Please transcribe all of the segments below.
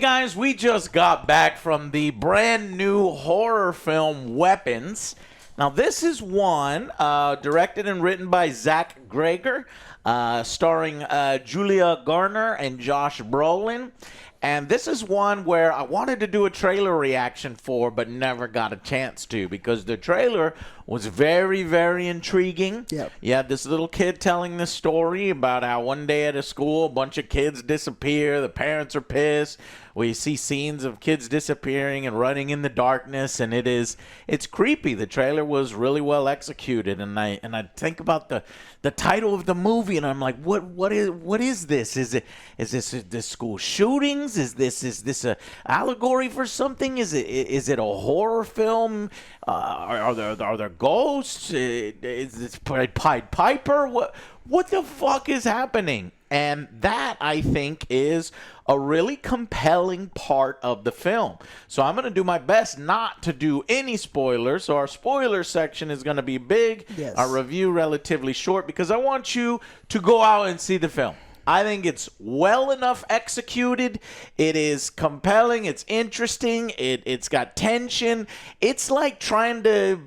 guys, we just got back from the brand new horror film Weapons. Now, this is one directed and written by Zach Greger, starring Julia Garner and Josh Brolin. And this is one where I wanted to do a trailer reaction for, but never got a chance to because the trailer was very, very intriguing. Yep. You had this little kid telling this story about how one day at a school, a bunch of kids disappear. The parents are pissed. We see scenes of kids disappearing and running in the darkness, and it's creepy. The trailer was really well executed, and I think about the title of the movie, and I'm like, what is this? Is this school shootings? Is this a allegory for something? Is it a horror film? Are there ghosts? Is this Pied Piper? What the fuck is happening? And that, I think, is a really compelling part of the film. So I'm going to do my best not to do any spoilers. So our spoiler section is going to be big. Yes. Our review relatively short because I want you to go out and see the film. I think it's well enough executed. It is compelling. It's interesting. It's got tension. It's like trying to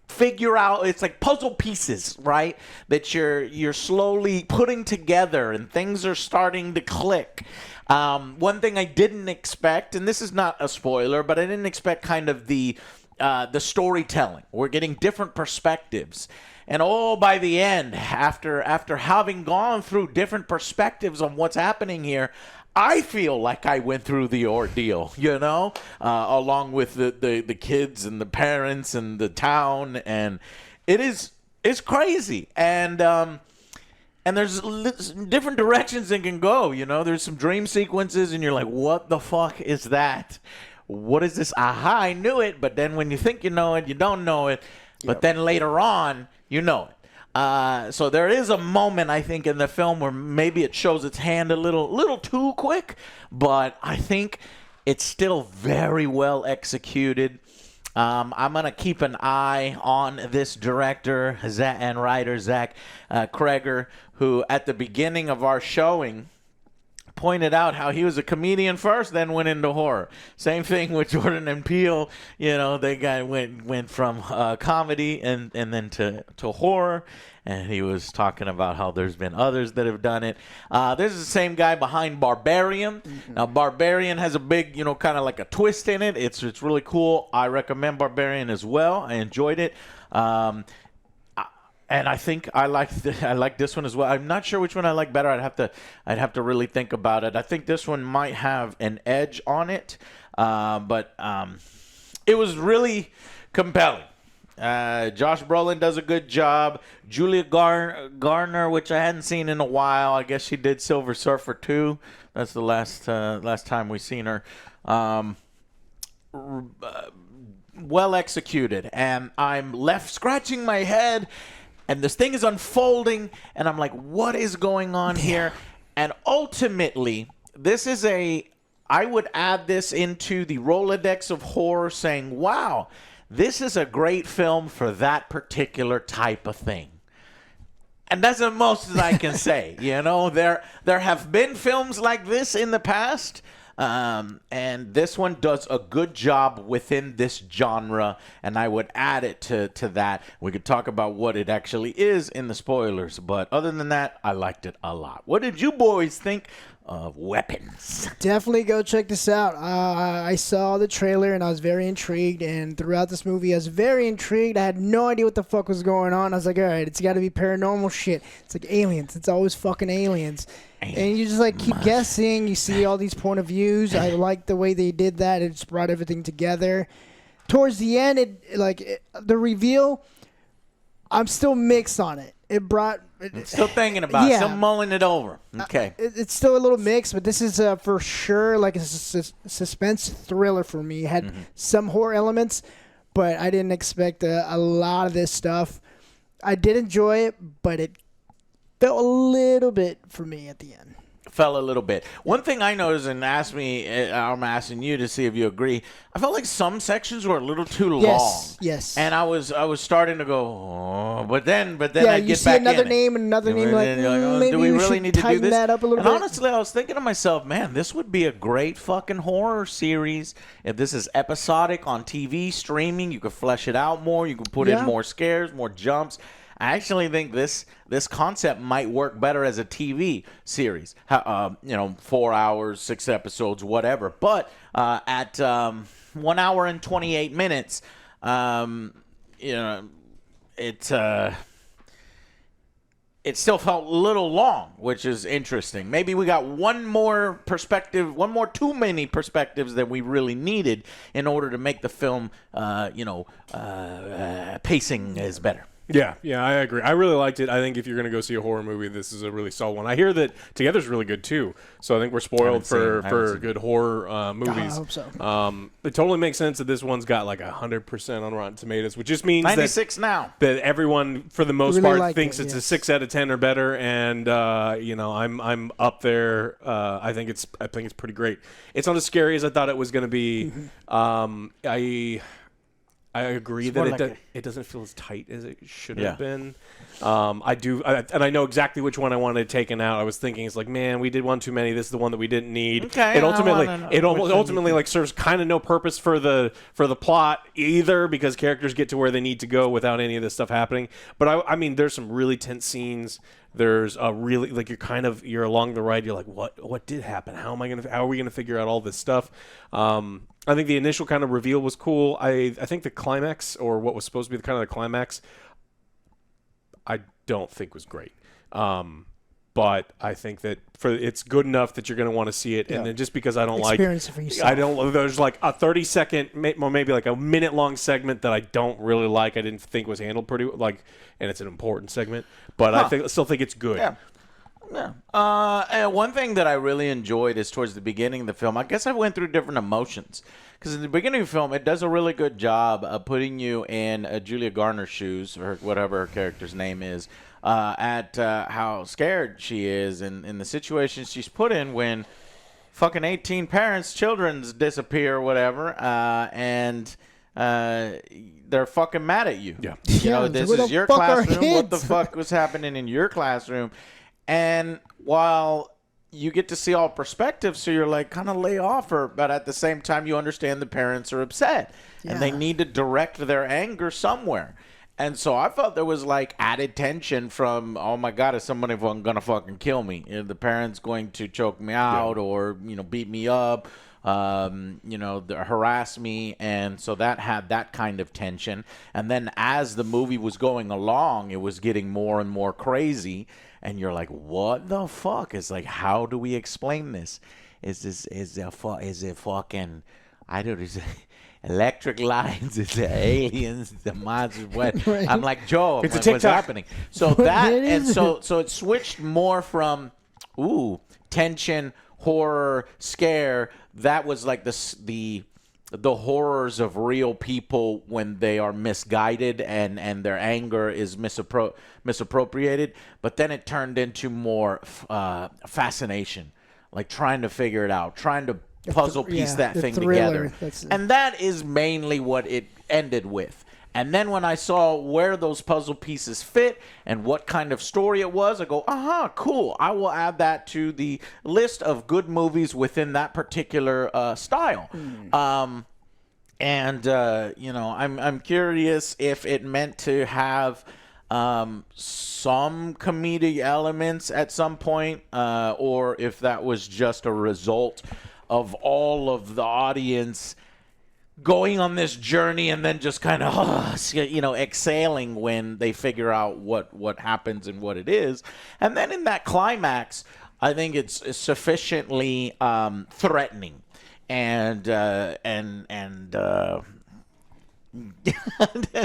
figure out, it's like puzzle pieces, right, that you're slowly putting together and things are starting to click. One thing I didn't expect, and this is not a spoiler, but I didn't expect kind of the storytelling. We're getting different perspectives. And by the end, after having gone through different perspectives on what's happening here, I feel like I went through the ordeal, along with the kids and the parents and the town, and it's crazy. And there's different directions it can go, There's some dream sequences, and you're like, what the fuck is that? What is this? Aha, I knew it, but then when you think you know it, you don't know it. But then later on, you know it. So there is a moment, I think, in the film where maybe it shows its hand a little too quick, but I think it's still very well executed. I'm going to keep an eye on this director and writer, Zach Greger, who at the beginning of our showing pointed out how he was a comedian first, then went into horror. Same thing with Jordan and Peele. They went from comedy and then to horror. And he was talking about how there's been others that have done it. This is the same guy behind Barbarian. Mm-hmm. Now, Barbarian has a big, kind of like a twist in it. It's really cool. I recommend Barbarian as well. I enjoyed it. And I think I like this one as well. I'm not sure which one I like better. I'd have to really think about it. I think this one might have an edge on it, but it was really compelling. Josh Brolin does a good job. Julia Garner, which I hadn't seen in a while. I guess she did Silver Surfer 2. That's the last time we seen her. Well executed, and I'm left scratching my head. And this thing is unfolding, and I'm like, what is going on here? And ultimately, I would add this into the Rolodex of horror saying, wow, this is a great film for that particular type of thing. And that's the most that I can say. There have been films like this in the past. And this one does a good job within this genre, and I would add it to that. We could talk about what it actually is in the spoilers, but other than that, I liked it a lot. What did you boys think of Weapons? Definitely go check this out. I saw the trailer and I was very intrigued, and throughout this movie I was very intrigued. I had no idea what the fuck was going on. I was like, all right, it's got to be paranormal shit. It's like aliens. It's always fucking aliens. And you just keep guessing. You see all these point of views. I like the way they did that. It just brought everything together. Towards the end, the reveal, I'm still mixed on it. I'm still thinking about it. Still mulling it over. Okay. It's still a little mixed, but this is for sure like a suspense thriller for me. It had some horror elements, but I didn't expect a lot of this stuff. I did enjoy it, but it felt a little bit for me at the end. fell a little bit. One thing I noticed, and I'm asking you to see if you agree. I felt like some sections were a little too long. Yes. And I was starting to go, oh, but then Yeah, I you get see back another in name and another name, like, oh, maybe do we you really should need to do tighten this? that up a little and bit. honestly, I was thinking to myself, man, this would be a great fucking horror series if this is episodic on TV streaming. You could flesh it out more. You could put in more scares, more jumps. I actually think this concept might work better as a TV series. 4 hours, 6 episodes, whatever. But at 1 hour and 28 minutes, it still felt a little long, which is interesting. Maybe we got one more too many perspectives than we really needed in order to make the film, pacing is better. Yeah, I agree. I really liked it. I think if you're going to go see a horror movie, this is a really solid one. I hear that Together's really good too, so I think we're spoiled for good horror movies. I hope so. It totally makes sense that this one's got like 100% on Rotten Tomatoes, which just means 96 now. That everyone, for the most Really part, thinks it's a 6 out of 10 or better, and I'm up there. I think it's pretty great. It's not as scary as I thought it was going to be. I agree that it doesn't feel as tight as it should have been. I do, and I know exactly which one I wanted taken out. I was thinking, it's like, man, we did one too many. This is the one that we didn't need. Okay, it ultimately like serves kind of no purpose for the plot either, because characters get to where they need to go without any of this stuff happening. But I mean, there's some really tense scenes. There's a really, like, you're along the ride. You're like, what did happen? How are we gonna figure out all this stuff? I think the initial kind of reveal was cool. I think the climax, or what was supposed to be the climax, I don't think was great. But I think that it's good enough that you're going to want to see it. And then just because I don't Experience it for yourself. There's like a 30-second, or maybe like a minute-long segment that I don't really like. I didn't think was handled pretty, and it's an important segment. But I still think it's good. Yeah. And one thing that I really enjoyed is towards the beginning of the film, I guess I went through different emotions. Because in the beginning of the film, it does a really good job of putting you in Julia Garner's shoes, or whatever her character's name is, at how scared she is and the situation she's put in when fucking 18 children disappear or whatever, and they're fucking mad at you. Yeah. This is your classroom. What the fuck was happening in your classroom? And while you get to see all perspectives, so you're like, kind of lay off her, but at the same time, you understand the parents are upset and they need to direct their anger somewhere. And so I felt there was like added tension from, oh my God, is somebody gonna fucking kill me? Is the parents going to choke me out or beat me up? Harass me, and so that had that kind of tension. And then as the movie was going along, it was getting more and more crazy, and you're like, what the fuck? It's like, how do we explain this? Is it fucking, I don't know, is it electric lines? Is it aliens? The monsters? What? Right. I'm like, Joe, it's what's happening? So that, and so it switched more from tension, horror, scare. That was like the horrors of real people when they are misguided and their anger is misappropriated. But then it turned into more fascination, like trying to figure it out, trying to puzzle piece that thing together. And that is mainly what it ended with. And then when I saw where those puzzle pieces fit and what kind of story it was, I go, cool. I will add that to the list of good movies within that particular style. I'm curious if it meant to have some comedic elements at some point, or if that was just a result of all of the audience going on this journey and then just kind of, exhaling when they figure out what happens and what it is. And then in that climax, I think it's sufficiently threatening and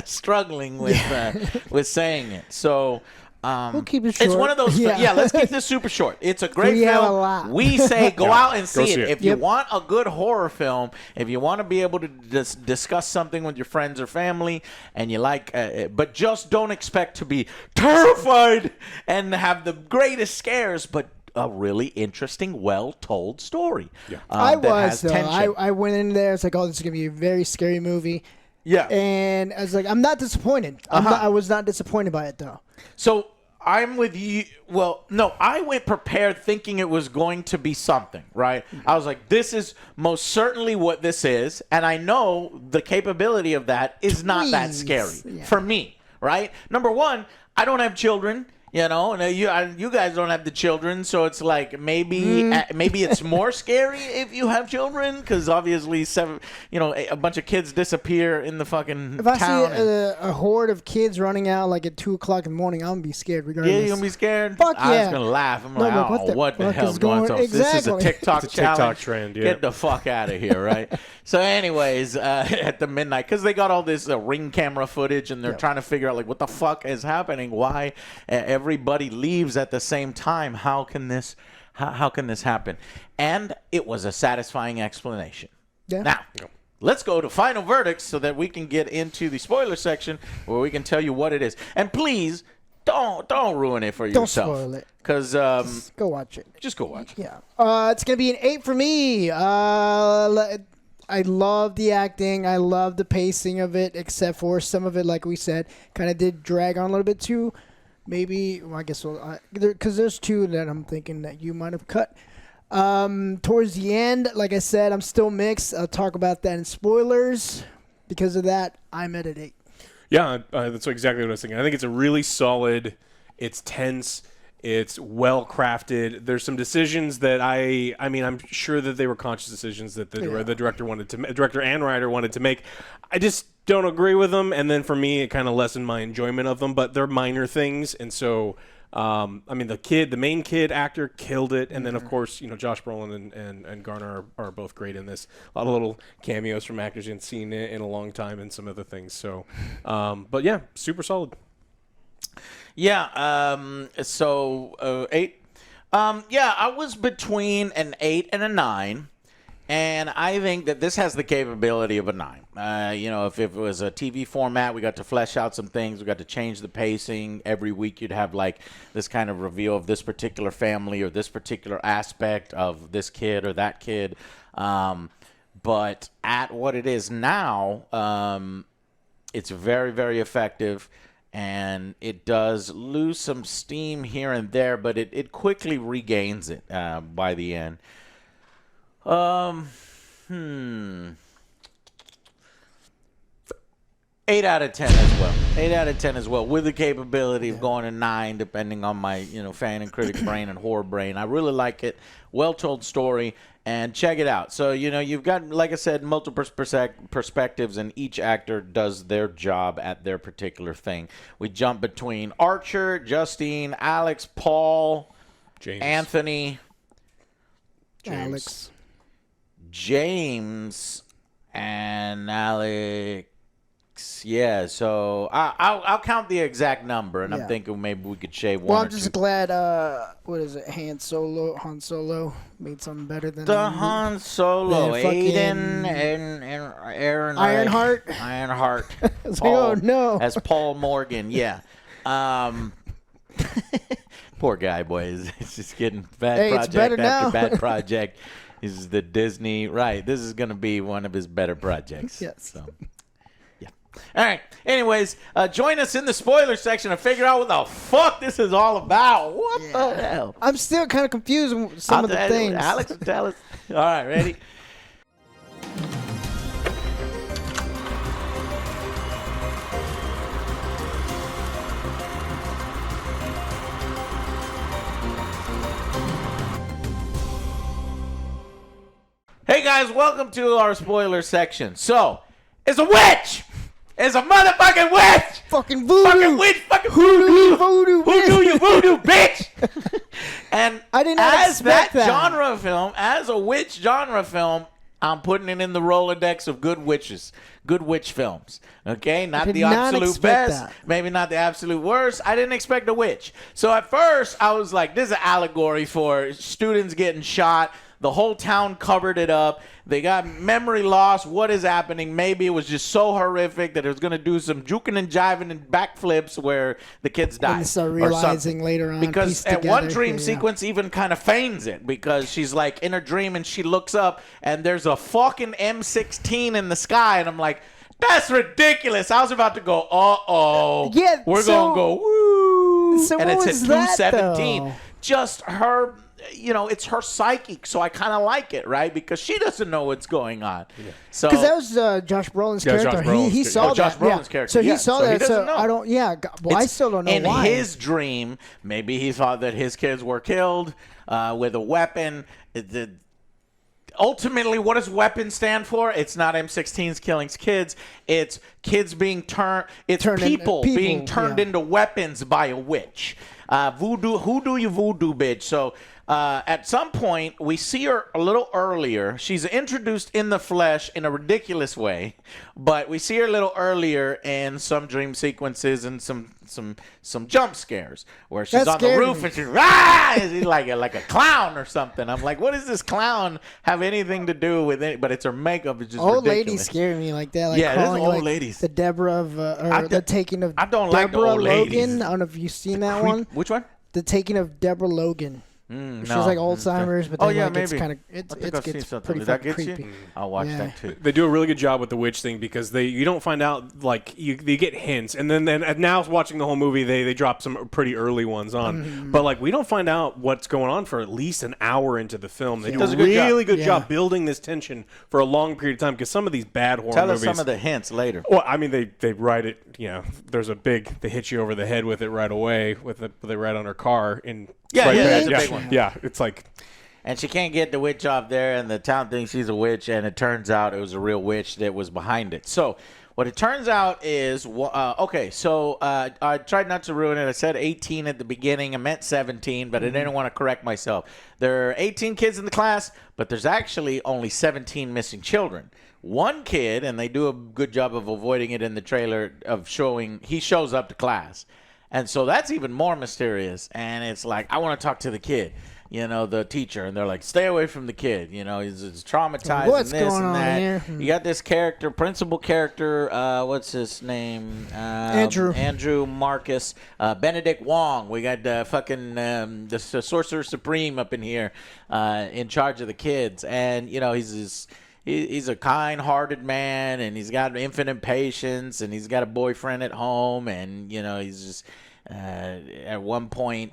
struggling with saying it. So we'll keep it short. It's one of those. Let's keep this super short. It's a great We have film. a lot. We say go out and see it. If you Yep. want a good horror film, if you want to be able to discuss something with your friends or family, and you like, but just don't expect to be terrified and have the greatest scares, but a really interesting, well-told story. Yeah. I that was has though. tension. I went in there. It's like, oh, this is gonna be a very scary movie. Yeah. And I was like, I'm not disappointed. I was not disappointed by it though. So I'm with you. Well, no, I went prepared thinking it was going to be something, right? I was like, this is most certainly what this is. And I know the capability of that is not that scary for me, right? Number one, I don't have children. You know, and you guys don't have the children, so it's like maybe it's more scary if you have children, because obviously a bunch of kids disappear in the fucking If I town. see a horde of kids running out like at 2:00 in the morning, I'm gonna be scared regardless. Yeah, you're gonna be scared. Fuck I was yeah. gonna laugh. I'm No, like, like, I don't know what the fuck hell's is going on. going- This is a Exactly. TikTok It's a TikTok challenge. trend, yeah. Get the fuck out of here, right? So, anyways, at the midnight, because they got all this ring camera footage, and they're trying to figure out like what the fuck is happening. Why everybody leaves at the same time? How can this happen? And it was a satisfying explanation. Yeah. Now, let's go to final verdicts so that we can get into the spoiler section where we can tell you what it is. And please don't ruin it for Don't yourself. spoil it. Because Go watch it. just go watch it. Yeah. It's gonna be an 8 for me. I love the acting. I love the pacing of it, except for some of it, like we said, kind of did drag on a little bit too. Maybe, well, I guess, because there's two that I'm thinking that you might have cut. Towards the end, like I said, I'm still mixed. I'll talk about that in spoilers. Because of that, I'm at an 8. Yeah, that's exactly what I was thinking. I think it's a really solid. It's tense. It's well crafted. There's some decisions that I mean, I'm sure that they were conscious decisions that the director and writer wanted to make. I just don't agree with them, and then for me, it kind of lessened my enjoyment of them. But they're minor things, and so I mean, the main kid actor killed it, and then of course, Josh Brolin and Garner are both great in this. A lot of little cameos from actors you haven't seen in a long time, and some other things. So, but yeah, super solid. Yeah. So 8. Yeah, I was between an 8 and a 9. And I think that this has the capability of a 9. If it was a TV format, we got to flesh out some things. We got to change the pacing. Every week you'd have like this kind of reveal of this particular family or this particular aspect of this kid or that kid. But at what it is now, it's very, very effective. And it does lose some steam here and there, but it quickly regains it by the end. 8 out of 10 as well. 8 out of 10 as well, with the capability of going to 9, depending on my fan and critic brain and horror brain. I really like it. Well told story, and check it out. So you've got, like I said, multiple perspectives, and each actor does their job at their particular thing. We jump between Archer, Justine, Alex, Paul, James. Anthony, Alex. James, and Alex. Yeah, so I'll count the exact number, and I'm thinking maybe we could shave one. Well, or I'm just two. glad. What is it? Han Solo made something better than The Han Solo, the fucking- Aiden, and Aaron Ironheart. Ironheart. It's like, oh no. As Paul Morgan, yeah. Poor guy, boys. It's just getting bad Hey, it's better project after now. bad project. This is the Disney, right? This is going to be one of his better projects. Yes. So, yeah. All right. Anyways, join us in the spoiler section to figure out what the fuck this is all about. What the hell? I'm still kind of confused with some of the things. Alex will tell us. All right, ready? Hey guys, welcome to our spoiler section. So, it's a witch! It's a motherfucking witch! Fucking voodoo. Fucking witch, fucking Hoodoo, voodoo! voodoo, Voodoo, you voodoo, bitch! And I did not as expect that. genre film, as a witch genre film, I'm putting it in the Rolodex of good witches, good witch films. Okay, not did the not absolute expect best, that. maybe not the absolute worst. I didn't expect a witch. So at first, I was like, this is an allegory for students getting shot. The whole town covered it up. They got memory loss. What is happening? Maybe it was just so horrific that it was going to do some juking and jiving and backflips where the kids died. And start or realizing something. later on. Because piece at one together, dream yeah. sequence even kind of feigns it because she's like in her dream and she looks up and there's a fucking M16 in the sky. And I'm like, that's ridiculous. I was about to go, uh-oh. Yeah, We're so- going to go, woo. So and what it's was at that, 217. though? Just her, it's her psychic. So I kind of like it, right? Because she doesn't know what's going on. Yeah. So Because that was Josh Brolin's Yeah, character. Josh Brolin's He character. saw Oh, Josh that. Yeah. Brolin's character, So he yeah. saw So he that. doesn't So know. I don't. Yeah. Well, I It's- still don't know in why. his dream, maybe he thought that his kids were killed with a weapon. Ultimately, what does weapon stand for? It's not M16s killing kids. It's kids being turned. It's people being turned yeah. into weapons by a witch. Voodoo. Who do you voodoo, bitch? So at some point, we see her a little earlier. She's introduced in the flesh in a ridiculous way, but we see her a little earlier in some dream sequences and some jump scares where she's That on the scared roof me. and she's she's like a clown or something. I'm like, what does this clown have anything to do with it? But it's her makeup is just Old ridiculous. ladies scare me like that. Like Yeah, it is calling, old like, ladies. The Deborah of, or the taking of I don't like the Deborah old Logan. ladies. I don't know if you've seen that one. Which one? The taking of Deborah Logan. She's no. like Alzheimer's, but Oh then yeah, like maybe. it's kind of I think it I've seen gets something. pretty Did that fucking get creepy. you? I'll watch Yeah. that too. They do a really good job with the witch thing because you don't find out, like, you get hints, and then now watching the whole movie they drop some pretty early ones on, Mm-hmm. but like we don't find out what's going on for at least an hour into the film. They do Does a a good job. really good Yeah. job building this tension for a long period of time because some of these bad horror Tell us movies. some of the hints later. Well, I mean, they write it. There's they hit you over the head with it right away. They write on her car and Yeah, right yeah, there. that's a yeah, big one. Yeah, it's like And she can't get the witch off there, and the town thinks she's a witch, and it turns out it was a real witch that was behind it. So what it turns out is, okay, so I tried not to ruin it. I said 18 at the beginning. I meant 17, but I didn't want to correct myself. There are 18 kids in the class, but there's actually only 17 missing children. One kid, and they do a good job of avoiding it in the trailer, of showing he shows up to class. And so that's even more mysterious. And it's like, I want to talk to the kid, the teacher. And they're like, stay away from the kid. He's traumatized What's and this going and on that. here? You got this character, principal character, what's his name? Andrew. Andrew Marcus. Benedict Wong. We got the Sorcerer Supreme up in here in charge of the kids. And, he's a kind-hearted man, and he's got infinite patience, and he's got a boyfriend at home, and he's just at one point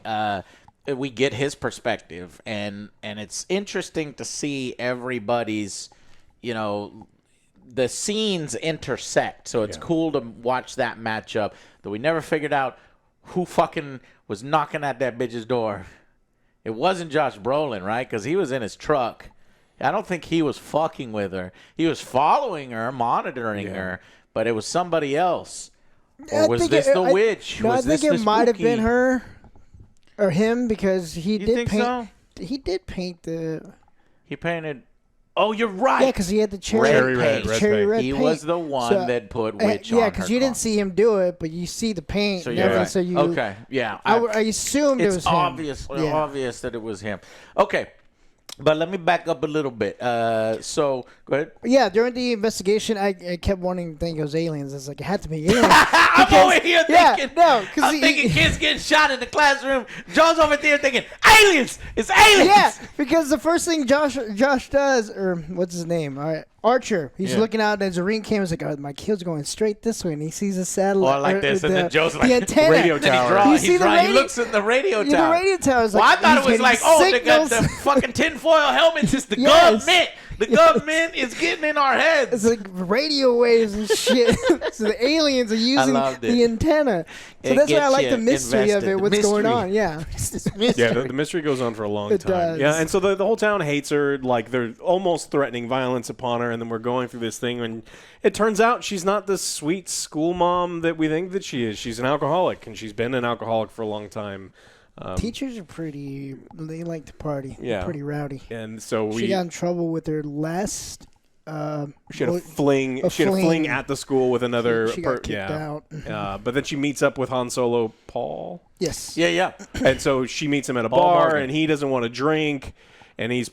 we get his perspective, and it's interesting to see everybody's the scenes intersect, so it's cool to watch that matchup. Though we never figured out who fucking was knocking at that bitch's door. It wasn't Josh Brolin, right? Because he was in his truck. I don't think he was fucking with her. He was following her, monitoring her, but it was somebody else. Or was this the witch? No, I Was think this it the might have been spooky- her or him because he You did think paint. so? He did paint the. He painted. Oh, you're right. Yeah, because he had the cherry, Cherry red, red cherry paint. red He paint. was the one So, that put witch on yeah, her because you car. didn't see him do it, but you see the paint. So and you're everything, right. So you, Okay, yeah. I assumed it was It's him. obviously Yeah. obvious that it was him. Okay, but let me back up a little bit. So go ahead. Yeah, during the investigation, I kept wanting to think it was aliens. It's like it had to be aliens. I'm over here yeah, thinking. no, 'cause I'm thinking kids getting shot in the classroom. Joe's over there thinking aliens. It's aliens. Yeah, because the first thing Josh does, or what's his name? All right, Archer. He's Yeah. looking out, and Zareen camera's like, "Oh, my kid's going straight this way," and he sees a satellite. Or like this, and then Joe's like, the antenna. radio Then he tower. draws. You He's see the right. He radio- looks at the radio Yeah, tower. the radio tower's Well, like, I thought it he's was like, getting they got the signals. fucking tinfoil helmets. It's the Yes. government. The government is getting in our heads. It's like radio waves and shit. So the aliens are using loved it. the antenna. So It that's why I gets like you the mystery of invested. it. The What's going mystery. on? Yeah. Yeah, the mystery goes on for a long It time. does. Yeah, and so the whole town hates her. Like, they're almost threatening violence upon her, and then we're going through this thing, and it turns out she's not the sweet school mom that we think that she is. She's an alcoholic, and she's been an alcoholic for a long time. Teachers are pretty. They like to party. Yeah. They're pretty rowdy. And so She got in trouble with her last. She had a fling. a She had a fling fling. at the school with another. She got kicked yeah. out. But then she meets up with Han Solo, Paul, Yes. Yeah. and so she meets him at a Paul bar, Morgan. and he doesn't want to drink, and he's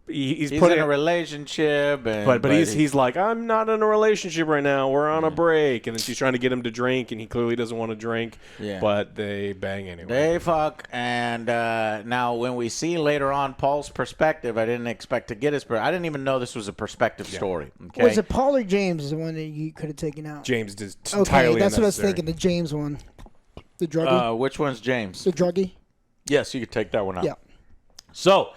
he's in putting a relationship, and, but he's like, I'm not in a relationship right now. We're on a break, and then she's trying to get him to drink, and he clearly doesn't want to drink. Yeah. But they bang anyway. They fuck, and now when we see later on Paul's perspective, I didn't expect to get his. I didn't even know this was a perspective story. Okay? Was it Paul or James the one that you could have taken out? James is Okay, entirely that's what I was unnecessary. thinking. The James one, the druggie. Which one's James? The druggie. Yes, you could take that one out. Yeah. So,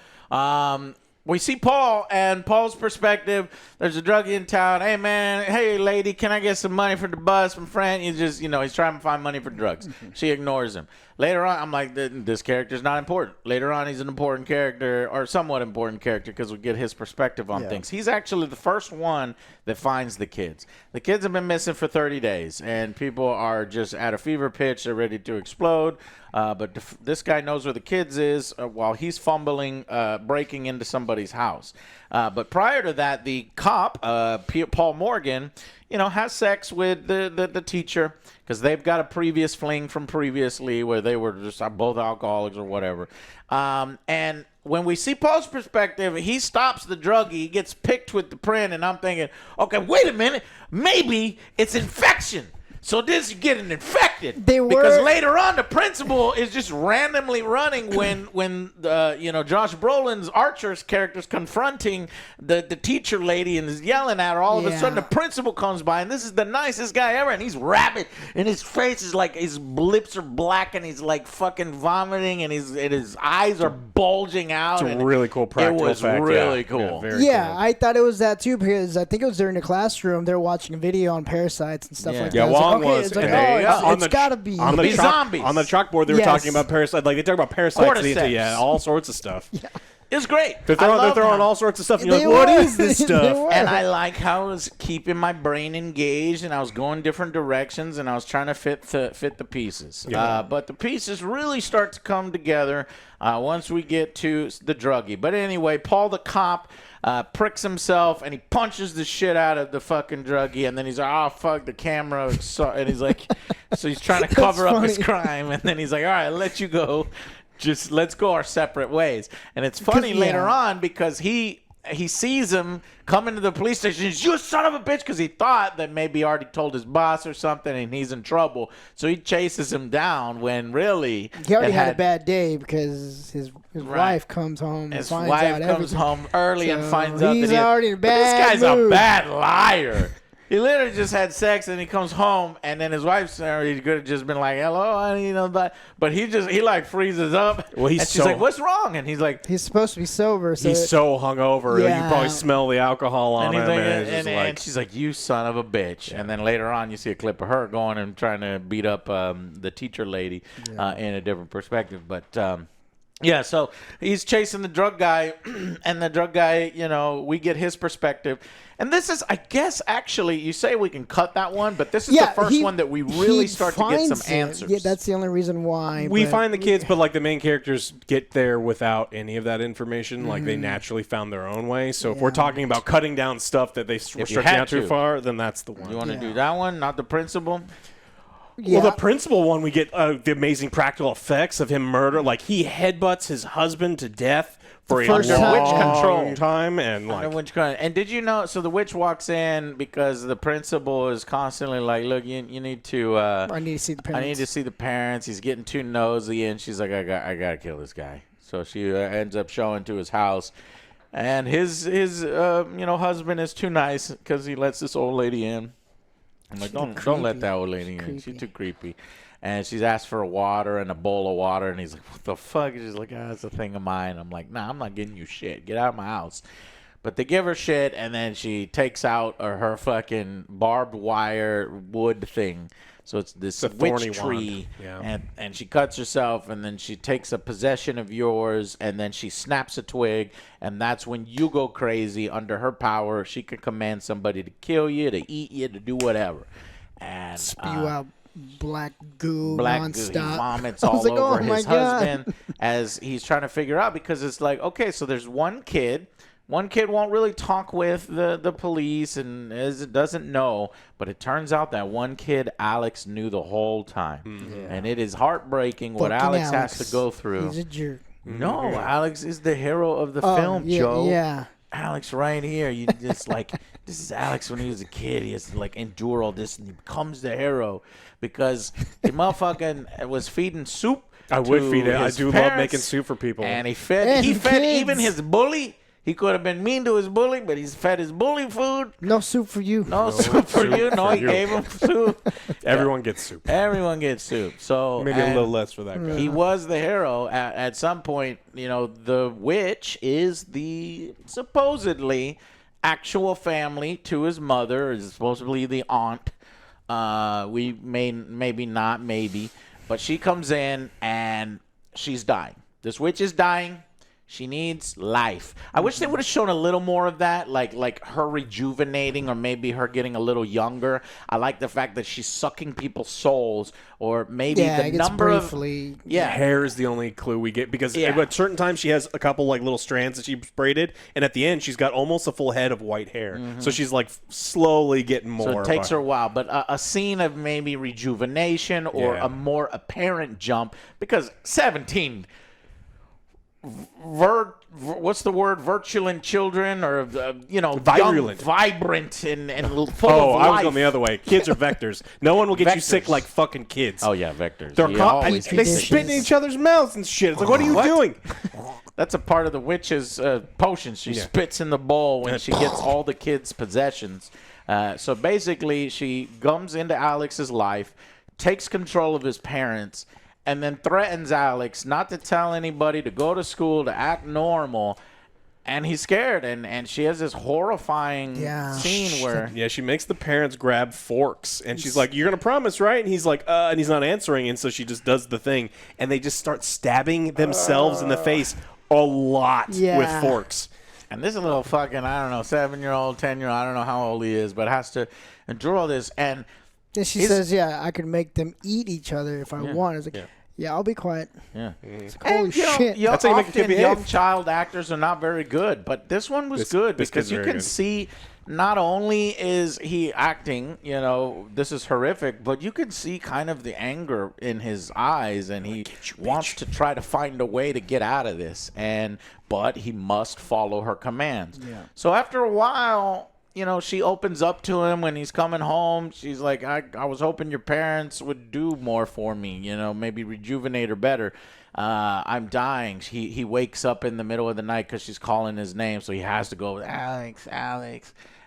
we see Paul and Paul's perspective. There's a druggie in town. Hey, man. Hey, lady, can I get some money for the bus from friend? He's trying to find money for drugs. She ignores him. Later on, I'm like, this character's not important. Later on, he's an important character, or somewhat important character, because we get his perspective on things. He's actually the first one that finds the kids. The kids have been missing for 30 days, and people are just at a fever pitch. They're ready to explode. But this guy knows where the kids is while he's fumbling, breaking into somebody's house. But prior to that, the cop, Paul Morgan, has sex with the teacher because they've got a previous fling from previously where they were just both alcoholics or whatever. And when we see Paul's perspective, he stops the druggie, he gets picked with the print, and I'm thinking, okay, wait a minute, maybe it's infection. So this is getting infected because later on the principal is just randomly running when Josh Brolin's Archer's character's confronting the teacher lady and is yelling at her. All of a sudden the principal comes by, and this is the nicest guy ever, and he's rabid and his face is like, his lips are black and he's like fucking vomiting and his eyes are bulging out. It's a really cool practical It was fact. really cool. Very cool. I thought it was that too because I think it was during the classroom. They were watching a video on parasites and stuff like that. Yeah, Wong was. It's like, and it's gotta be zombies. On the chalkboard, they were talking about parasites. Like, they talk about parasites. Cordyceps. All sorts of stuff. It was great. They're throwing all sorts of stuff. And you're like, what is this stuff? And I like how I was keeping my brain engaged, and I was going different directions, and I was trying to fit the pieces. But the pieces really start to come together once we get to the druggie. But anyway, Paul the cop pricks himself, and he punches the shit out of the fucking druggie, and then he's like, oh, fuck, the camera. And he's like, so he's trying to cover up his crime, and then he's like, all right, I'll let you go. Just let's go our separate ways. And it's funny later on because he sees him come into the police station. He's, you son of a bitch, because he thought that maybe he already told his boss or something and he's in trouble. So he chases him down when really he already had a bad day because his wife comes home and finds out everything. His wife comes home early and finds out he's that already in a bad this guy's mood. a bad liar. He literally just had sex and he comes home and then his wife's he could have just been like, hello, but he like freezes up. Well, and she's like, what's wrong? And he's like, he's supposed to be sober. So he's so hungover. Like, you probably smell the alcohol on him. And she's like, you son of a bitch. And then later on you see a clip of her going and trying to beat up the teacher lady in a different perspective. But so he's chasing the drug guy, and the drug guy, we get his perspective. And this is, I guess, actually, you say we can cut that one, but this is the first one that we really start to get some answers. Yeah, that's the only reason why. We find the kids, but like the main characters get there without any of that information. Like, they naturally found their own way. So if we're talking about cutting down stuff that they were stretching out too far, then that's the one. You want to do that one, not the principal? Well, the principal one, we get the amazing practical effects of him murder. Like, he headbutts his husband to death for a long time. And did you know, so the witch walks in because the principal is constantly like, look, you need to... I need to see the parents. I need to see the parents. He's getting too nosy, and she's like, I got to kill this guy. So she ends up showing to his house. And his husband is too nice because he lets this old lady in. I'm like, don't let that old lady in. She's too creepy. And she's asked for a water and a bowl of water, and he's like, what the fuck? And she's like, it's a thing of mine. I'm like, nah, I'm not getting you shit. Get out of my house. But they give her shit, and then she takes out her fucking barbed wire wood thing. So it's this witch tree, and she cuts herself, and then she takes a possession of yours, and then she snaps a twig, and that's when you go crazy. Under her power, she can command somebody to kill you, to eat you, to do whatever. And spew out black goo He nonstop. vomits all over his husband as he's trying to figure out, because it's like, okay, so there's one kid. One kid won't really talk with the police and doesn't know, but it turns out that one kid, Alex, knew the whole time. And it is heartbreaking what Alex has to go through. He's a jerk. No, Alex is the hero of the film, Joe. Yeah. Alex right here. You just like, this is Alex when he was a kid. He has to like endure all this and he becomes the hero because the motherfucker was feeding soup. I would feed it. I his do love parents, making soup for people. And he fed kids. even his bully. He could have been mean to his bully, but he's fed his bully food. No soup for you. No soup for you. No, for he you. gave him soup. Everyone gets soup. Everyone gets soup. So Maybe a little less for that guy. he was the hero. At some point, the witch is the supposedly actual family to his mother, is supposedly the aunt. Maybe not, but she comes in and she's dying. This witch is dying. She needs life. I wish they would have shown a little more of that, like her rejuvenating or maybe her getting a little younger. I like the fact that she's sucking people's souls, or maybe the number briefly, of hair is the only clue we get because at certain times she has a couple like little strands that she braided, and at the end she's got almost a full head of white hair. So she's like slowly getting more. So it takes her a while, but a scene of maybe rejuvenation or a more apparent jump, because 17. What's the word? Virulent children, or virulent, young, vibrant, and full Oh, of I was life. going the other way. Kids are vectors. No one will get you sick like fucking kids. Oh yeah, vectors. They're they dishes. spit in each other's mouths and shit. It's like, what are you doing? That's a part of the witch's potion. She spits in the bowl when she gets all the kids' possessions. So basically, she comes into Alex's life, takes control of his parents, and then threatens Alex not to tell anybody, to go to school, to act normal. And he's scared, and she has this horrifying scene where... Yeah, she makes the parents grab forks, and she's like, you're going to promise, right? And he's like, and he's not answering, and so she just does the thing. And they just start stabbing themselves in the face a lot with forks. And this little fucking, I don't know, 7-year-old, 10-year-old, I don't know how old he is, but has to endure all this. And then she says, I could make them eat each other if I want. It's like, I'll be quiet. Yeah. Like, holy shit. That's how you make a kid behave. Young child actors are not very good, but this one was good because you can see not only is he acting, this is horrific, but you can see kind of the anger in his eyes, and he wants to try to find a way to get out of this, but he must follow her commands. Yeah. So after a while, she opens up to him when he's coming home. She's like, I was hoping your parents would do more for me, maybe rejuvenate her better. I'm dying. He wakes up in the middle of the night because she's calling his name, so he has to go, Alex.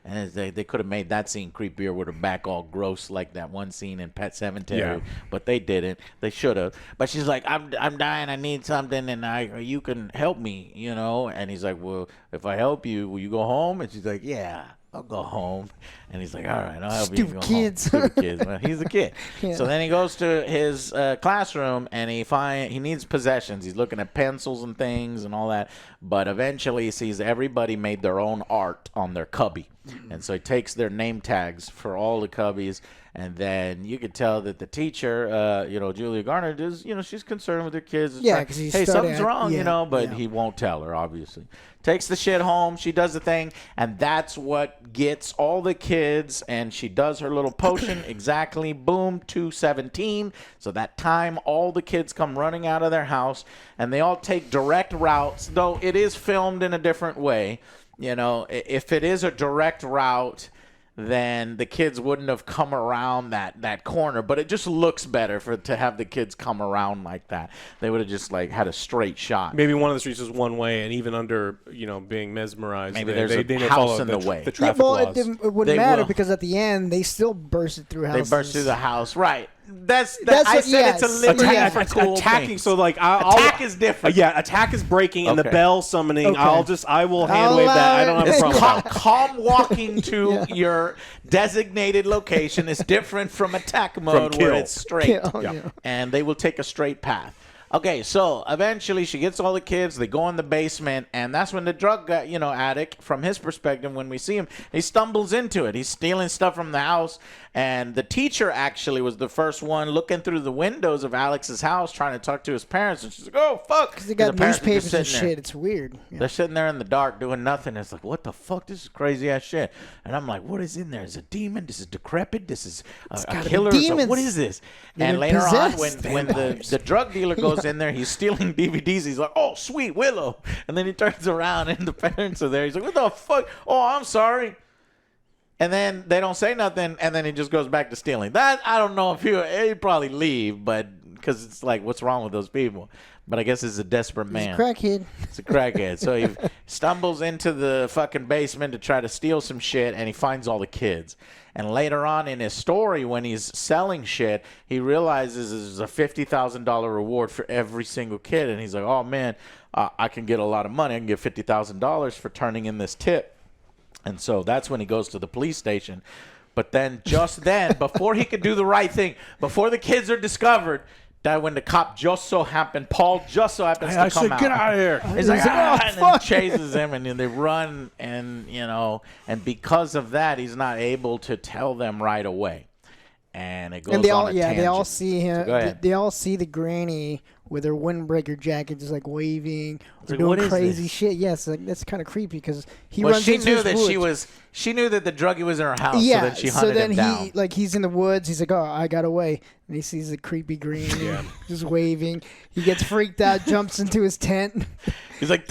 And they could have made that scene creepier with her back all gross like that one scene in Pet Sematary, but they didn't. They should have. But she's like, I'm dying. I need something, and you can help me, And he's like, well, if I help you, will you go home? And she's like, yeah. I'll go home. And he's like, all right, I'll help you go home. Stupid kids. Well, he's a kid. So then he goes to his classroom, and he needs possessions. He's looking at pencils and things and all that. But eventually he sees everybody made their own art on their cubby. And so he takes their name tags for all the cubbies. And then you could tell that the teacher, Julia Garner, she's concerned with her kids. Yeah, because he's hey, something's wrong, but he won't tell her, obviously. Takes the shit home. She does the thing, and that's what gets all the kids, and she does her little potion exactly, boom, 2:17. So that time, all the kids come running out of their house, and they all take direct routes, though it is filmed in a different way. If it is a direct route, then the kids wouldn't have come around that corner. But it just looks better to have the kids come around like that. They would have just had a straight shot. Maybe one of the streets was one way, and even under being mesmerized, maybe there's they a house in the way. The traffic laws. It wouldn't matter because at the end they still bursted through houses. They burst through the house, right? That's I said it's a liberty for cool attacking. things. So attack is different. Attack is breaking and the bell summoning. Okay. I will hand wave that. I don't have a problem. Calm walking to your designated location is different from attack mode where it's straight. And they will take a straight path. Okay, so eventually she gets all the kids. They go in the basement, and that's when the drug addict, from his perspective, when we see him, he stumbles into it. He's stealing stuff from the house, and the teacher actually was the first one looking through the windows of Alex's house trying to talk to his parents, and she's like, "Oh fuck!" Because they got newspapers and shit. It's weird. Yeah. They're sitting there in the dark doing nothing. It's like, what the fuck? This is crazy ass shit. And I'm like, what is in there? Is it a demon? This is decrepit. This is a killer. What is this? And later on, when the drug dealer goes goes in there. He's stealing DVDs. He's like, oh, sweet Willow. And then he turns around and the parents are there. He's like, what the fuck? Oh, I'm sorry. And then they don't say nothing. And then he just goes back to stealing. That, I don't know if he'd probably leave, but because it's like, what's wrong with those people? But I guess he's a desperate man. He's a crackhead. It's a crackhead. So he stumbles into the fucking basement to try to steal some shit, and he finds all the kids. And later on in his story, when he's selling shit, he realizes there's a $50,000 reward for every single kid. And he's like, oh, man, I can get a lot of money. I can get $50,000 for turning in this tip. And so that's when he goes to the police station. But then, just then, before he could do the right thing, before the kids are discovered, that when the cop just so happened, Paul just so happens to come out. Get out of here. He's like, and then chases him, and then they run, and, and because of that, he's not able to tell them right away. And it goes and they all, on a yeah, tangent. they all see him. Go ahead. They all see the granny with her windbreaker jacket, just like waving, or like, doing what is crazy this? shit. Yes, like, that's kind of creepy because he Well, runs she into knew his that woods. she knew that the druggie was in her house, Yeah, so then she hunted him down. He's in the woods. He's like, oh, I got away. And he sees the creepy green just waving. He gets freaked out, jumps into his tent. He's like,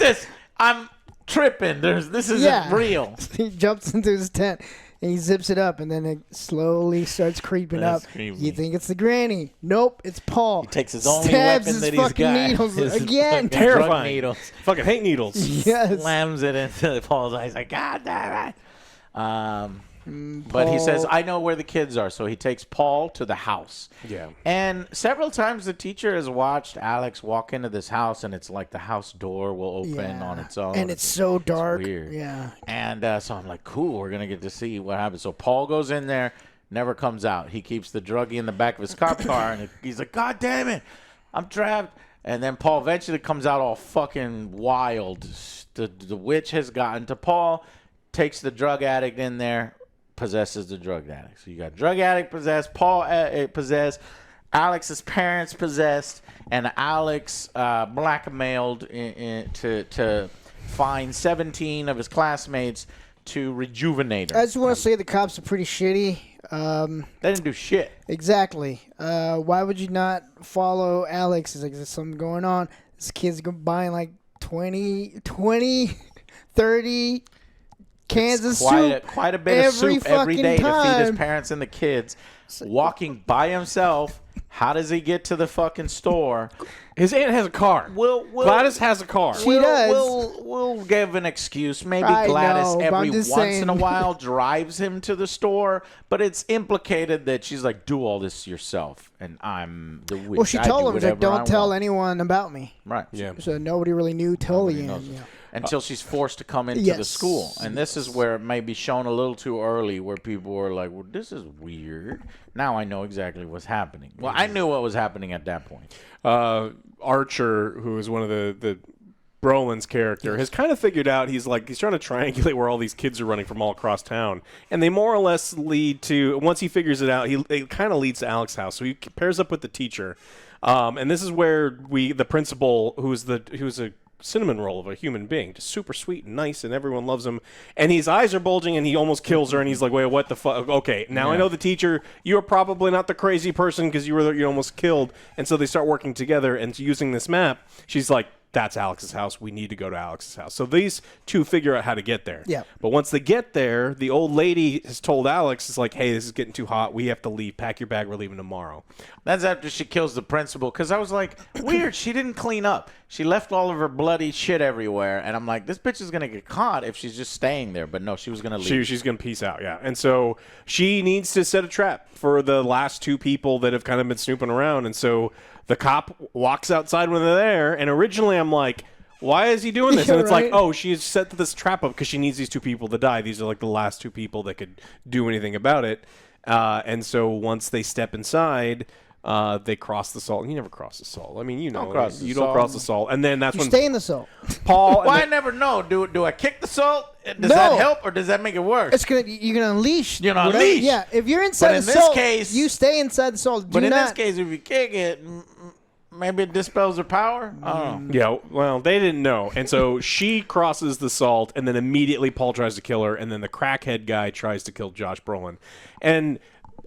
I'm tripping. This isn't real. He jumps into his tent and he zips it up, and then it slowly starts creeping That's up. creepy. You think it's the granny. Nope, it's Paul. He takes his only Stabs weapon his that he's fucking got. needles his again. fucking drug Terrifying. needles. Fucking hate needles. Yes. Slams it into Paul's eyes. Like, God damn it. But he says, I know where the kids are. So he takes Paul to the house. Yeah. And several times the teacher has watched Alex walk into this house, and it's like the house door will open on its own. And it's so dark. weird. Yeah. And so I'm like, cool, we're going to get to see what happens. So Paul goes in there, never comes out. He keeps the druggie in the back of his cop car, and he's like, God damn it, I'm trapped. And then Paul eventually comes out all fucking wild. The witch has gotten to Paul, takes the drug addict in there, possesses the drug addict. So you got drug addict possessed, Paul possessed, Alex's parents possessed, and Alex blackmailed to find 17 of his classmates to rejuvenate her. I just want to say the cops are pretty shitty. They didn't do shit. Exactly. Why would you not follow Alex? Is like, there's something going on. This kid's buying like 20, 30 cans of soup. Quite a bit of soup every day to feed his time. parents and the kids. Walking by himself. How does he get to the fucking store? His aunt has a car. Gladys has a car. She does. We'll give an excuse. Maybe I Gladys know, but every I'm once just in a saying. while drives him to the store, but it's implicated that she's like, do all this yourself, and I'm the witch. Well, she I told do him, like, whatever I don't tell want." anyone about me. Right. Yeah. So nobody really knew till the knows. end. Yeah. Until she's forced to come into the Yes. school. And this is where it may be shown a little too early, where people were like, well, this is weird. Now I know exactly what's happening. Well, I knew what was happening at that point. Archer, who is one of the Brolin's character, has kind of figured out he's trying to triangulate where all these kids are running from all across town, and they more or less lead to, once he figures it out, it kind of leads to Alex's house. So he pairs up with the teacher, and this is where the principal, who's a cinnamon roll of a human being, just super sweet and nice, and everyone loves him, and his eyes are bulging, and he almost kills her, and he's like, wait, what the fuck? Okay, now I know the teacher, you are probably not the crazy person because you almost killed. And so they start working together, and using this map, she's like, that's Alex's house. We need to go to Alex's house. So these two figure out how to get there. Yeah. But once they get there, the old lady has told Alex, it's like, hey, this is getting too hot. We have to leave. Pack your bag. We're leaving tomorrow. That's after she kills the principal, because I was like, weird, she didn't clean up. She left all of her bloody shit everywhere, and I'm like, this bitch is going to get caught if she's just staying there. But no, she was going to leave. She's going to peace out, yeah. And so she needs to set a trap for the last two people that have kind of been snooping around. And so the cop walks outside when they're there, and originally I'm like, why is he doing this? And it's like, oh, she's set this trap up because she needs these two people to die. These are like the last two people that could do anything about it. And so once they step inside, they cross the salt. You never cross the salt. I mean, you know, you don't cross the salt. And then that's You when stay in the salt. Paul. Well, I never know. Do I kick the salt? Does No. that help, or does that make it worse? You're gonna unleash. You're gonna whatever- unleash. Yeah, if you're inside But the in this salt, case- you stay inside the salt. But Do in not, this case, if you kick it, maybe it dispels her power. I don't know. Yeah, well, they didn't know. And so she crosses the salt, and then immediately Paul tries to kill her, and then the crackhead guy tries to kill Josh Brolin. And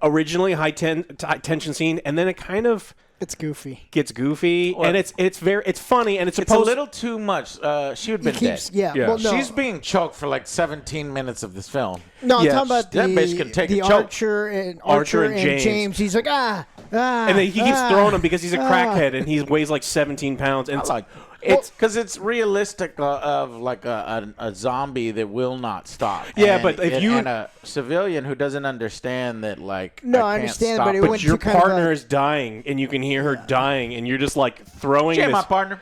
originally high tension scene, and then it kind of It's goofy. gets goofy, and it's funny, and it's It's a little too much. She would have been dead. Yeah. Yeah. Well, no. She's being choked for like 17 minutes of this film. No, I'm Yeah, talking about that bitch can take the a choke. Archer and James. James. He's like, and then he keeps throwing him because he's a crackhead, and he weighs like 17 pounds. And It's because it's realistic of like a zombie that will not stop. Yeah, and, but if you and a civilian who doesn't understand that, like, No, I I can't understand, stop but it it. went your to kind of partner like- is dying, and you can hear her dying, and you're just like throwing Shit, this. my partner.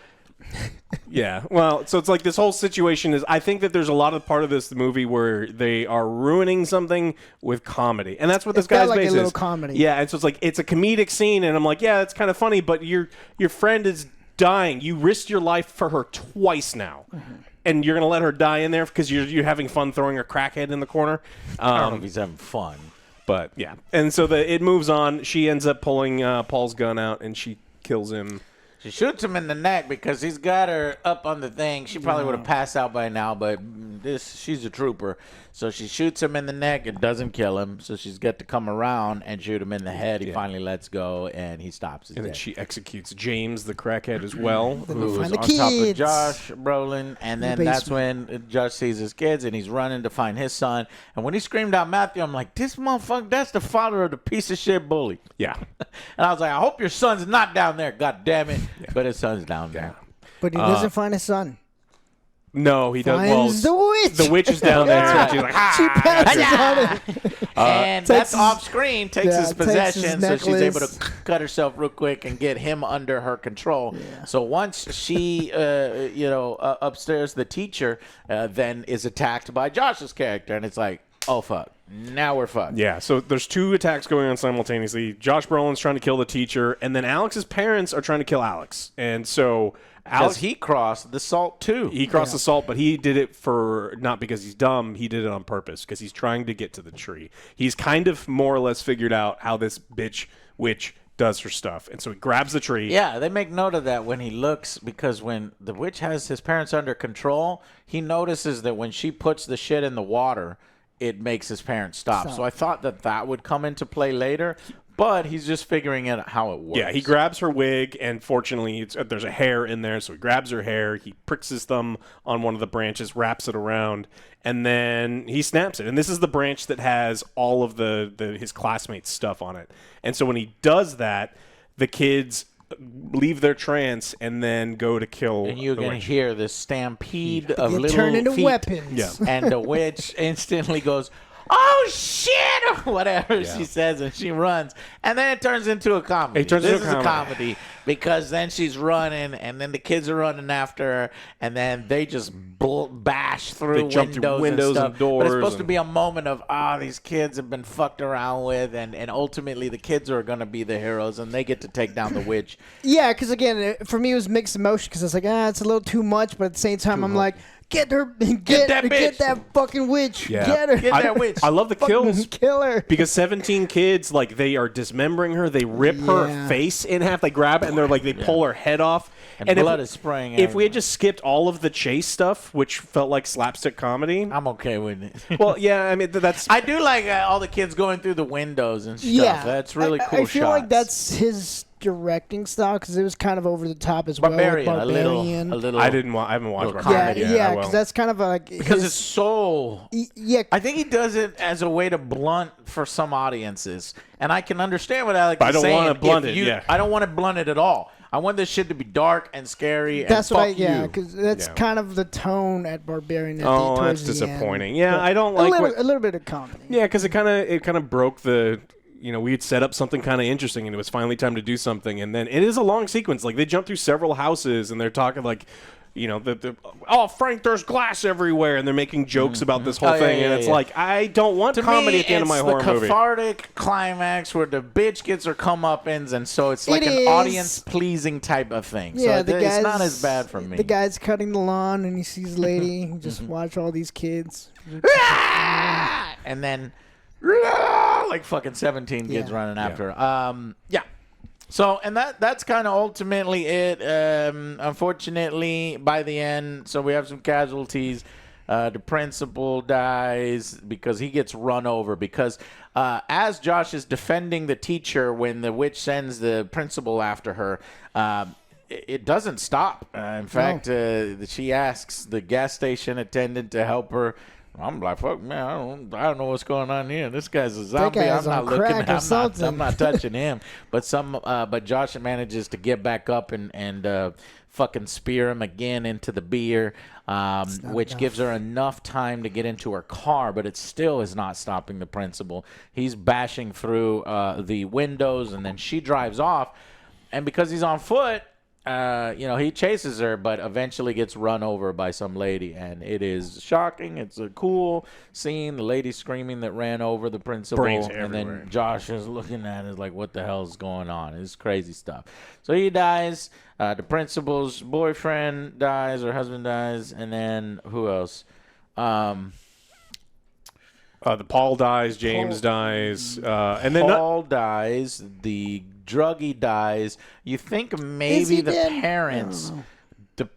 Yeah, well, so it's like this whole situation is. I think that there's a lot of part of this movie where they are ruining something with comedy, and that's what this It's got guy's like a base little is. comedy. Yeah, and so it's like it's a comedic scene, and I'm like, yeah, it's kind of funny, but your friend is dying. You risked your life for her twice now. And you're gonna let her die in there because you're having fun throwing a crackhead in the corner. I don't know if he's having fun. But yeah, and so it moves on. She ends up pulling Paul's gun out, and she kills him. She shoots him in the neck because he's got her up on the thing. She probably would have passed out by now, but she's a trooper. So she shoots him in the neck and doesn't kill him. So she's got to come around and shoot him in the head. He finally lets go, and he stops. He's And then dead. she executes James, the crackhead, as well. Who was find the on top of kids. Josh Brolin, and then the that's basement. when Josh sees his kids, and he's running to find his son. And when he screamed out Matthew, I'm like, this motherfucker, that's the father of the piece of shit bully. Yeah. And I was like, I hope your son's not down there, god damn it. But his son's down there. But he doesn't find his son. No, he doesn't. Well, Finds the witch. the witch is down there. Yeah. And she's like, She passes on it. And takes that's off screen, takes yeah, his takes his possession, so she's able necklace. to cut herself real quick and get him under her control. So once she, upstairs, the teacher then is attacked by Josh's character, and it's like, oh, fuck. Now we're fucked. Yeah, so there's two attacks going on simultaneously. Josh Brolin's trying to kill the teacher, and then Alex's parents are trying to kill Alex. And so Because Alex, he crossed the salt, too. he crossed the salt, but he did it for not because he's dumb. He did it on purpose because he's trying to get to the tree. He's kind of more or less figured out how this bitch witch does her stuff, and so he grabs the tree. Yeah, they make note of that when he looks, because when the witch has his parents under control, he notices that when she puts the shit in the water, it makes his parents stop. So I thought that would come into play later, but he's just figuring out how it works. Yeah, he grabs her wig, and fortunately, there's a hair in there, so he grabs her hair, he pricks his thumb on one of the branches, wraps it around, and then he snaps it. And this is the branch that has all of his classmates' stuff on it. And so when he does that, the kids leave their trance and then go to kill And you're the going to witch. hear this stampede of They little turn into feet. weapons. Yeah. And the witch instantly goes, oh, shit, or whatever she says, and she runs. And then it turns into a comedy. It turns this into is a a comedy. comedy because then she's running, and then the kids are running after her, and then they just bash through They jump through windows stuff. and doors But it's supposed to and- be a moment of, these kids have been fucked around with, and ultimately the kids are going to be the heroes, and they get to take down the witch. Yeah, because again, for me it was mixed emotion because I was like, it's a little too much, but at the same time I'm like, get her, get that bitch. that fucking witch, Yeah. get her, Get that witch. I love the kills. kill her. Because 17 kids, like, they are dismembering her. They rip her Yeah. face in half. They grab it, and they're like, they pull her head off. And blood is spraying If we had everywhere. just skipped all of the chase stuff, which felt like slapstick comedy. I'm okay with it. Well, yeah, I mean, that's... I do like all the kids going through the windows and stuff. Yeah, That's really cool I feel shots. like that's his directing style because it was kind of over the top as Barbarian, well. With a little. I haven't watched little Barbarian comedy. yet. yeah, I will. because that's kind of like because it's so. yeah. I think he does it as a way to blunt for some audiences, and I can understand what Alex But I is don't saying. wanna blunt If it, yeah. I don't want to blunt it at all. I want this shit to be dark and scary. That's and what fuck yeah, you. because that's Yeah. kind of the tone at Barbarian. At Oh, towards that's the end. disappointing. Yeah, But I don't a like little, what- a little bit of comedy. Yeah, because it kind of broke the. We had set up something kind of interesting, and it was finally time to do something. And then it is a long sequence. Like, they jump through several houses, and they're talking like, Frank, there's glass everywhere, and they're making jokes about this whole Oh, yeah, thing. yeah, and it's yeah. like, I don't want To comedy me, at the end of my horror it's the movie. cathartic climax where the bitch gets her comeuppance, and so it's like It an is. audience-pleasing type of thing. Yeah, so the it's guy's not as bad for me. The guy's cutting the lawn and he sees a lady. He just watch all these kids. And then like fucking 17 kids Yeah. running after her. Yeah. So, and that's kind of ultimately it. Unfortunately, by the end, so we have some casualties. The principal dies because he gets run over. Because as Josh is defending the teacher when the witch sends the principal after her, it doesn't stop. In fact, she asks the gas station attendant to help her. I'm like, fuck, man, I don't know what's going on here. This guy's a zombie. guy's I'm not on looking. crack or I'm not touching him. But Josh manages to get back up and fucking spear him again into the beer, which gives her enough time to get into her car. But it still is not stopping the principal. He's bashing through the windows, and then she drives off. And because he's on foot, he chases her, but eventually gets run over by some lady, and it is shocking. It's a cool scene. The lady screaming that ran over the principal, and then Josh is looking at it like, "What the hell is going on?" It's crazy stuff. So he dies. The principal's boyfriend dies, her husband dies, and then who else? The Paul dies, James dies, and then Paul dies. The druggie dies. You think maybe the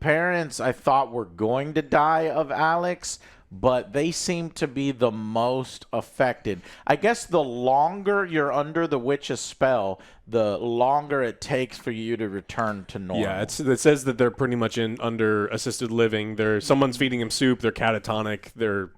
parents I thought were going to die of Alex, but they seem to be the most affected. I guess the longer you're under the witch's spell, the longer it takes for you to return to normal. Yeah, it says that they're pretty much under assisted living. Someone's feeding him soup. They're catatonic.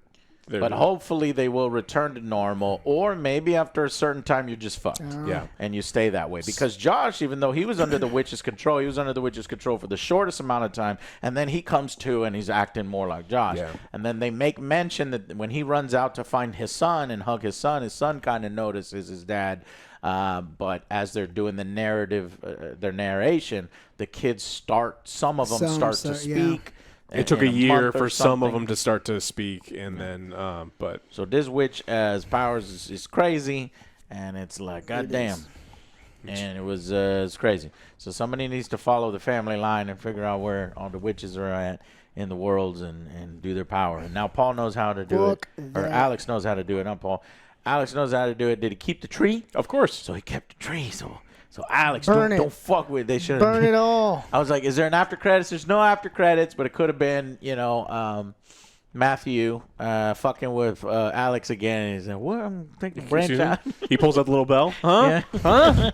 But hopefully they will return to normal, or maybe after a certain time you're just fucked. Yeah. And you stay that way. Because Josh, even though he was under the witch's control, he was under the witch's control for the shortest amount of time, and then he comes to and he's acting more like Josh. Yeah. And then they make mention that when he runs out to find his son and hug his son kind of notices his dad. But as they're doing the narrative, their narration, the kids some of them start to speak. Yeah. It took a year for some of them to start to speak, and then, but... So this witch as powers is crazy, and it's like, goddamn. And it was it's crazy. So somebody needs to follow the family line and figure out where all the witches are at in the worlds and do their power. And now Paul knows how to do it. Or Alex knows how to do it, not Paul. Alex knows how to do it. Did he keep the tree? Of course. So he kept the tree, So Alex, don't fuck with it. They should burn it all. I was like, is there an after credits? There's no after credits, but it could have been, Matthew fucking with Alex again. And he's like, what? I'm thinking branch out. He pulls out the little bell. Huh? Yeah. Huh?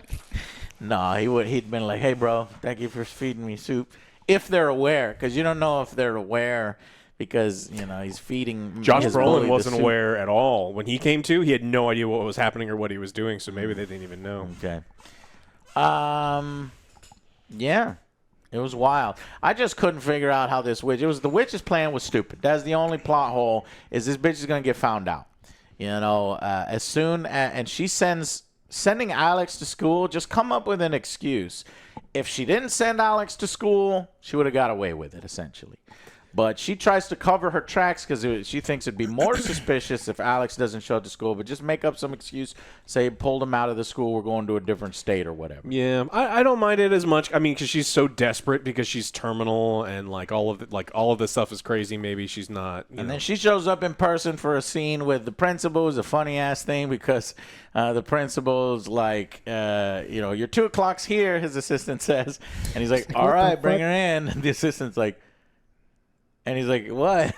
No, he'd been like, hey, bro, thank you for feeding me soup. If they're aware, because you don't know if they're aware. Because, he's feeding. Josh Brolin wasn't aware at all. When he came to, he had no idea what was happening or what he was doing, so maybe they didn't even know. Okay. Yeah. It was wild. I just couldn't figure out how this witch. The witch's plan was stupid. That's the only plot hole, is this bitch is going to get found out. As soon as, and she sending Alex to school, just come up with an excuse. If she didn't send Alex to school, she would have got away with it, essentially. But she tries to cover her tracks because she thinks it'd be more suspicious if Alex doesn't show up to school. But just make up some excuse, say pulled him out of the school, we're going to a different state or whatever. Yeah, I don't mind it as much. I mean, because she's so desperate because she's terminal and all of this stuff is crazy. Maybe she's not. And then she shows up in person for a scene with the principal. It was a funny ass thing because the principal's like, your 2 o'clock's here. His assistant says, and he's like, all right, bring her in. And the assistant's like. And he's like, what?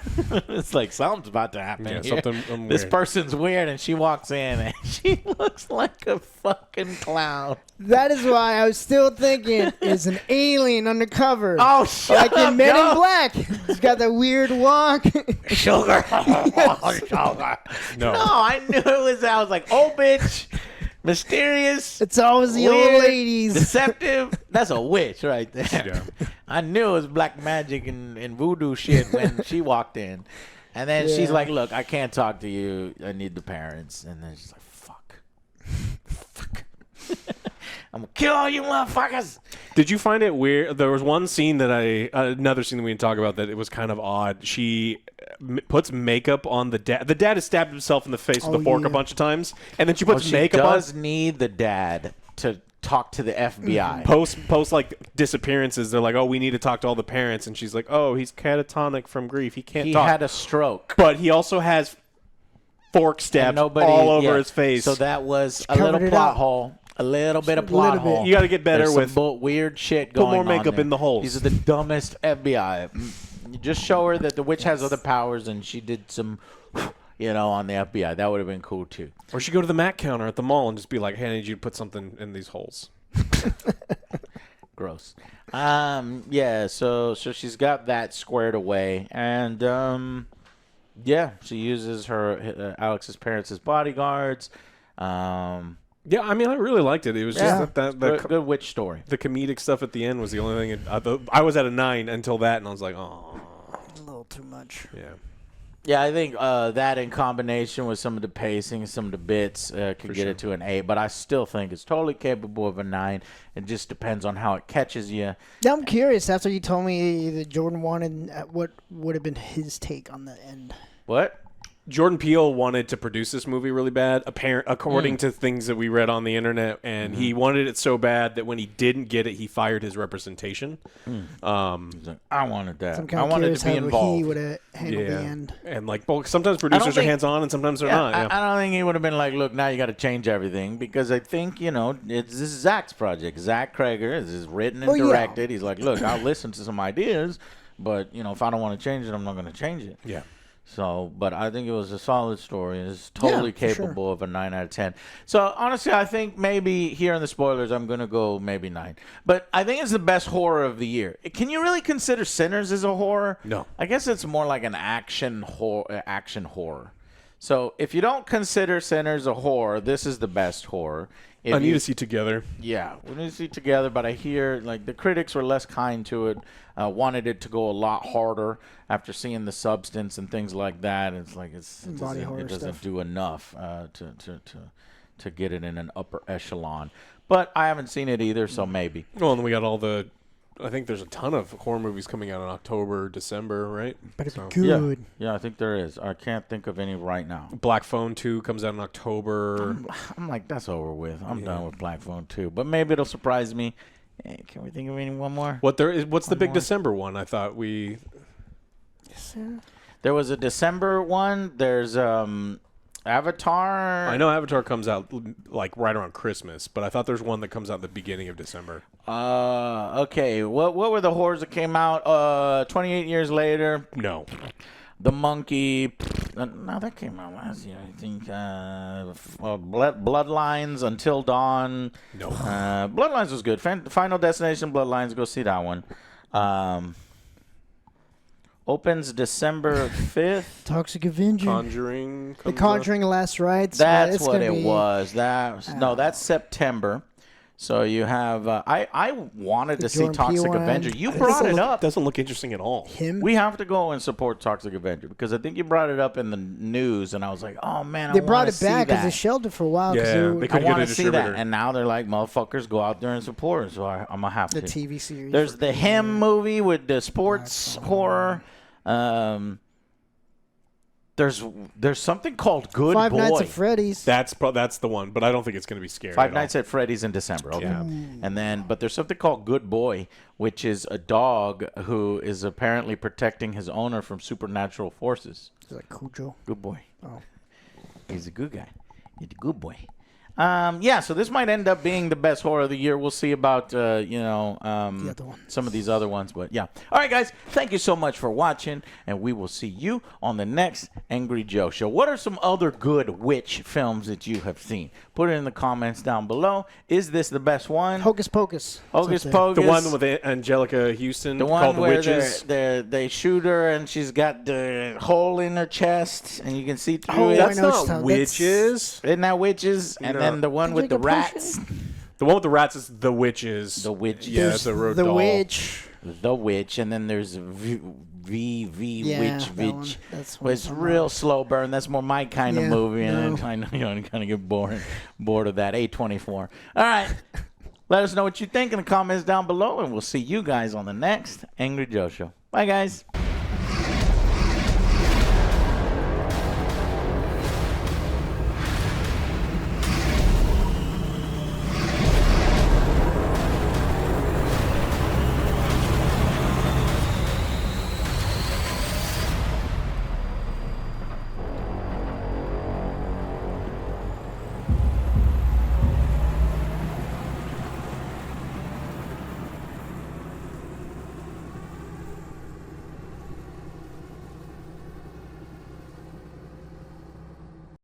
It's like, something's about to happen here. Something this weird. Person's weird, and she walks in, and she looks like a fucking clown. That is why I was still thinking it's an alien undercover. Oh, shut like up, in Men no. in Black. He's got that weird walk. Sugar. No. No, I knew it was that. I was like, oh, bitch. Mysterious. It's always the weird, old ladies. Deceptive. That's a witch right there. Yeah. I knew it was black magic and voodoo shit when she walked in. And then she's like, look, I can't talk to you. I need the parents. And then she's like, fuck. I'm going to kill all you motherfuckers. Did you find it weird? There was one scene that another scene that we didn't talk about that it was kind of odd. She puts makeup on the dad. The dad has stabbed himself in the face with a fork a bunch of times. And then she puts makeup on. She does need the dad to talk to the FBI. Post like disappearances. They're like, oh, we need to talk to all the parents. And she's like, oh, he's catatonic from grief. He can't talk. He had a stroke. But he also has fork stabs all over his face. So that was a little plot hole. A little bit of plot hole. You got to get better with some weird shit going on. Put more makeup in the holes. These are the dumbest FBI. You just show her that the witch has other powers and she did some, on the FBI. That would have been cool too. Or she go to the Mac counter at the mall and just be like, "Hey, I need you to put something in these holes." Gross. Yeah. So she's got that squared away, and yeah, she uses her Alex's parents as bodyguards. Yeah, I mean, I really liked it. It was just that good witch story. The comedic stuff at the end was the only thing. I was at a 9 until that, and I was like, "Oh, A little too much. yeah." Yeah, I think that in combination with some of the pacing, some of the bits, could get it to an 8. But I still think it's totally capable of a 9. It just depends on how it catches you. Yeah, I'm curious. After you told me that Jordan wanted, what would have been his take on the end? What? Jordan Peele wanted to produce this movie really bad, according to things that we read on the internet, and he wanted it so bad that when he didn't get it, he fired his representation. I wanted that. So I'm I kind of wanted curious to be how involved. he would have handled the end. And sometimes producers are think- hands-on and sometimes they're not. Yeah. I don't think he would have been like, look, now you got to change everything, because I think, this is Zach's project. Zach Krager is written and directed. He's like, look, I'll listen to some ideas, but, if I don't want to change it, I'm not going to change it. Yeah. So, but I think it was a solid story. It's totally capable of a 9 out of 10. So, honestly, I think maybe here in the spoilers, I'm going to go maybe 9. But I think it's the best horror of the year. Can you really consider Sinners as a horror? No. I guess it's more like an action horror. So, if you don't consider Sinners a horror, this is the best horror. I need to see Together. Yeah, we need to see Together, but I hear the critics were less kind to it, wanted it to go a lot harder after seeing the substance and things like that. It's like it doesn't do enough to get it in an upper echelon. But I haven't seen it either, so maybe. Well, and we got I think there's a ton of horror movies coming out in October, December, right? Better be good. Yeah, I think there is. I can't think of any right now. Black Phone 2 comes out in October. I'm like, that's over with. I'm done with Black Phone 2. But maybe it'll surprise me. Hey, can we think of any one more? What's the big December one? I thought There was a December one. There's Avatar. I know Avatar comes out like right around Christmas, but I thought there's one that comes out at the beginning of December. Okay. What were the horrors that came out 28 years later? No. The Monkey. No, that came out last year, I think. Bloodlines, Until Dawn. No. Bloodlines was good. Final Destination, Bloodlines. Go see that one. Opens December 5th. Toxic Avenger. Conjuring. The Conjuring Last Rites. That's what it was. That's September. So you have. I wanted to see Jordan Peele Toxic one. Avenger. You brought it up. Doesn't look interesting at all. Him. We have to go and support Toxic Avenger because I think you brought it up in the news, and I was like, oh man, They I brought wanna it back see because they that. shelved it for a while. Yeah, Cause they I couldn't want get to a see that, distributor. and now they're like, motherfuckers, go out there and support it. So I'm gonna have the to. TV series. There's the Him movie with the sports horror. There's something called Good Five Boy. Nights at Freddy's. That's the one, but I don't think it's going to be scary. Five at Nights all. at Freddy's in December. Okay. Yeah. And then, but there's something called Good Boy, which is a dog who is apparently protecting his owner from supernatural forces. It's like Cujo. Good boy. Oh. He's a good guy. He's a good boy. Yeah, so this might end up being the best horror of the year. We'll see about, other ones. some of these other ones. But, yeah. All right, guys. Thank you so much for watching, and we will see you on the next Angry Joe Show. What are some other good witch films that you have seen? Put it in the comments down below. Is this the best one? Hocus Pocus. Hocus Pocus. The one with Angelica Houston The one called The where Witches. they shoot her and she's got the hole in her chest and you can see through Oh, it. That's I know not it's not- witches. Isn't that witches? And No. then the one with the rats. The one with the rats is The Witches. The Witches. Yeah, it's a road The doll. Witch. The Witch. And then there's Yeah, Witch. that one. That's Well, what it's I'm real slow burn. That's more my kind of Yeah, movie. And no. I know you're kind of get bored of that. A24. All right. Let us know what you think in the comments down below, and we'll see you guys on the next Angry Joe Show. Bye, guys.